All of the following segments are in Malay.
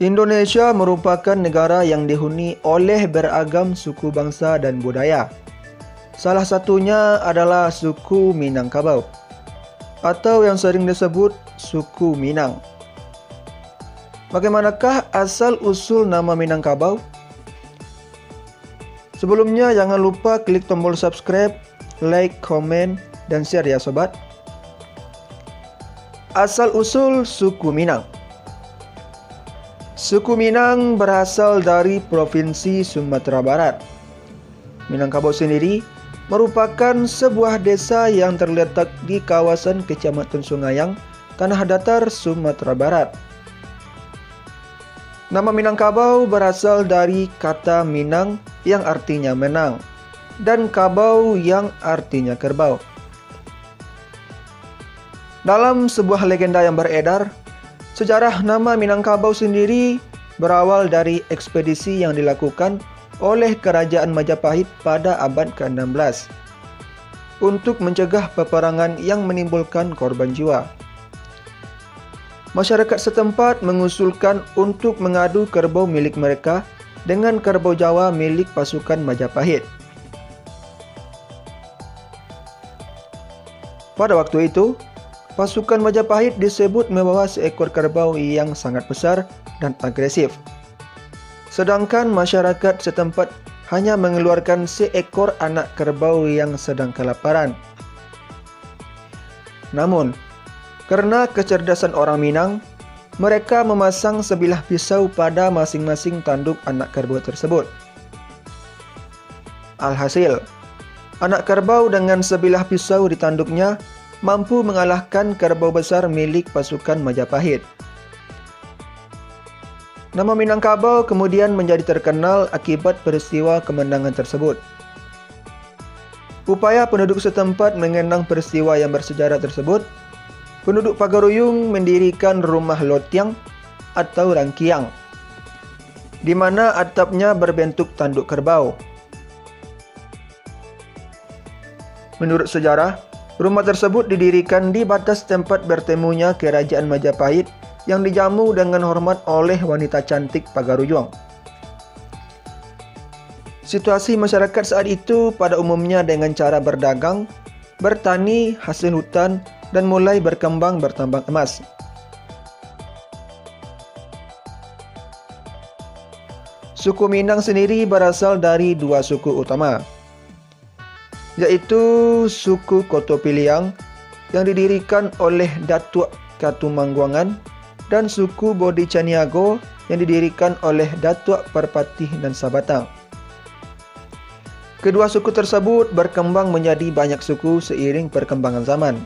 Indonesia merupakan negara yang dihuni oleh beragam suku bangsa dan budaya. Salah satunya adalah suku Minangkabau, atau yang sering disebut suku Minang. Bagaimanakah asal-usul nama Minangkabau? Sebelumnya jangan lupa klik tombol subscribe, like, komen, dan share ya sobat. Asal-usul suku Minang. Suku Minang berasal dari Provinsi Sumatera Barat. Minangkabau sendiri merupakan sebuah desa yang terletak di kawasan Kecamatan Sungayang, Tanah Datar, Sumatera Barat. Nama Minangkabau berasal dari kata Minang yang artinya menang, dan kabau yang artinya kerbau. Dalam sebuah legenda yang beredar, sejarah nama Minangkabau sendiri berawal dari ekspedisi yang dilakukan oleh Kerajaan Majapahit pada abad ke-16 untuk mencegah peperangan yang menimbulkan korban jiwa. Masyarakat setempat mengusulkan untuk mengadu kerbau milik mereka dengan kerbau Jawa milik pasukan Majapahit. Pada waktu itu, pasukan Majapahit disebut membawa seekor kerbau yang sangat besar dan agresif. Sedangkan masyarakat setempat hanya mengeluarkan seekor anak kerbau yang sedang kelaparan. Namun, karena kecerdasan orang Minang, mereka memasang sebilah pisau pada masing-masing tanduk anak kerbau tersebut. Alhasil, anak kerbau dengan sebilah pisau di tanduknya mampu mengalahkan kerbau besar milik pasukan Majapahit. Nama Minangkabau kemudian menjadi terkenal akibat peristiwa kemenangan tersebut. Upaya penduduk setempat mengenang peristiwa yang bersejarah tersebut, penduduk Pagaruyung mendirikan rumah lotiang atau rangkiang, di mana atapnya berbentuk tanduk kerbau. Menurut sejarah, rumah tersebut didirikan di batas tempat bertemunya Kerajaan Majapahit yang dijamu dengan hormat oleh wanita cantik Pagaruyung. Situasi masyarakat saat itu pada umumnya dengan cara berdagang, bertani hasil hutan, dan mulai berkembang bertambang emas. Suku Minang sendiri berasal dari dua suku utama, yaitu suku Kotopiliang yang didirikan oleh Datuk Katumangguangan dan suku Bodi Caniago yang didirikan oleh Datuk Parpatih dan Sabatang. Kedua suku tersebut berkembang menjadi banyak suku seiring perkembangan zaman.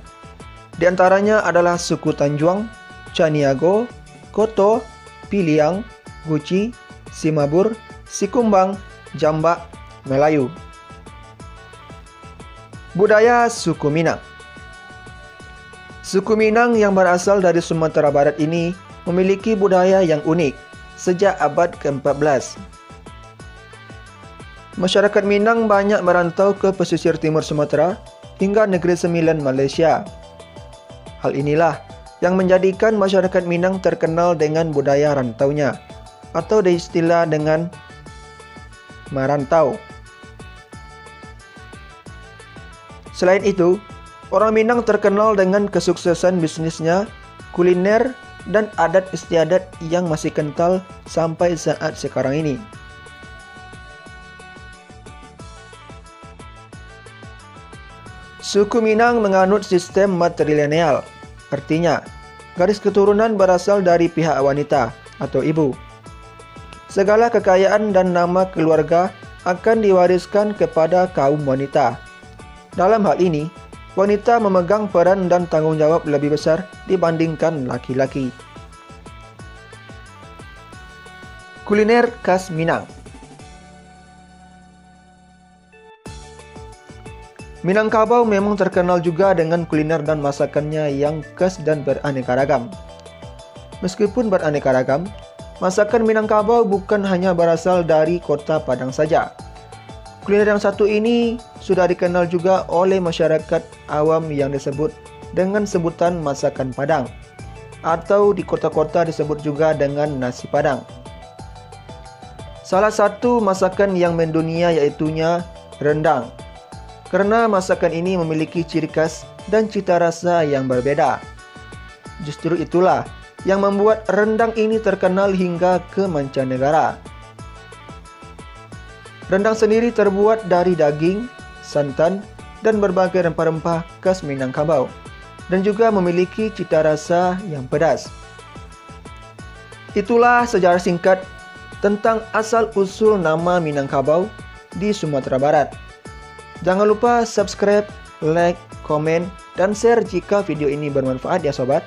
Di antaranya adalah suku Tanjuang, Caniago, Koto, Piliang, Guci, Simabur, Sikumbang, Jambak, Melayu. Budaya suku Minang. Suku Minang yang berasal dari Sumatera Barat ini memiliki budaya yang unik sejak abad ke-14. Masyarakat Minang banyak merantau ke pesisir timur Sumatera hingga Negeri Sembilan Malaysia. Hal inilah yang menjadikan masyarakat Minang terkenal dengan budaya rantaunya, atau diistilah dengan merantau. Selain itu, orang Minang terkenal dengan kesuksesan bisnisnya, kuliner, dan adat istiadat yang masih kental sampai saat sekarang ini. Suku Minang menganut sistem matrilineal, artinya garis keturunan berasal dari pihak wanita atau ibu. Segala kekayaan dan nama keluarga akan diwariskan kepada kaum wanita. Dalam hal ini, wanita memegang peran dan tanggung jawab lebih besar dibandingkan laki-laki. Kuliner khas Minang. Minangkabau memang terkenal juga dengan kuliner dan masakannya yang khas dan beraneka ragam. Meskipun beraneka ragam, masakan Minangkabau bukan hanya berasal dari kota Padang saja. Kuliner yang satu ini sudah dikenal juga oleh masyarakat awam yang disebut dengan sebutan masakan Padang. atau di kota-kota disebut juga dengan nasi Padang. Salah satu masakan yang mendunia yaitunya rendang. Karena masakan ini memiliki ciri khas dan cita rasa yang berbeda. Justru itulah yang membuat rendang ini terkenal hingga ke mancanegara. Rendang sendiri terbuat dari daging, santan, dan berbagai rempah-rempah khas Minangkabau, dan juga memiliki cita rasa yang pedas. Itulah sejarah singkat tentang asal-usul nama Minangkabau di Sumatera Barat. Jangan lupa subscribe, like, komen, dan share jika video ini bermanfaat ya sobat.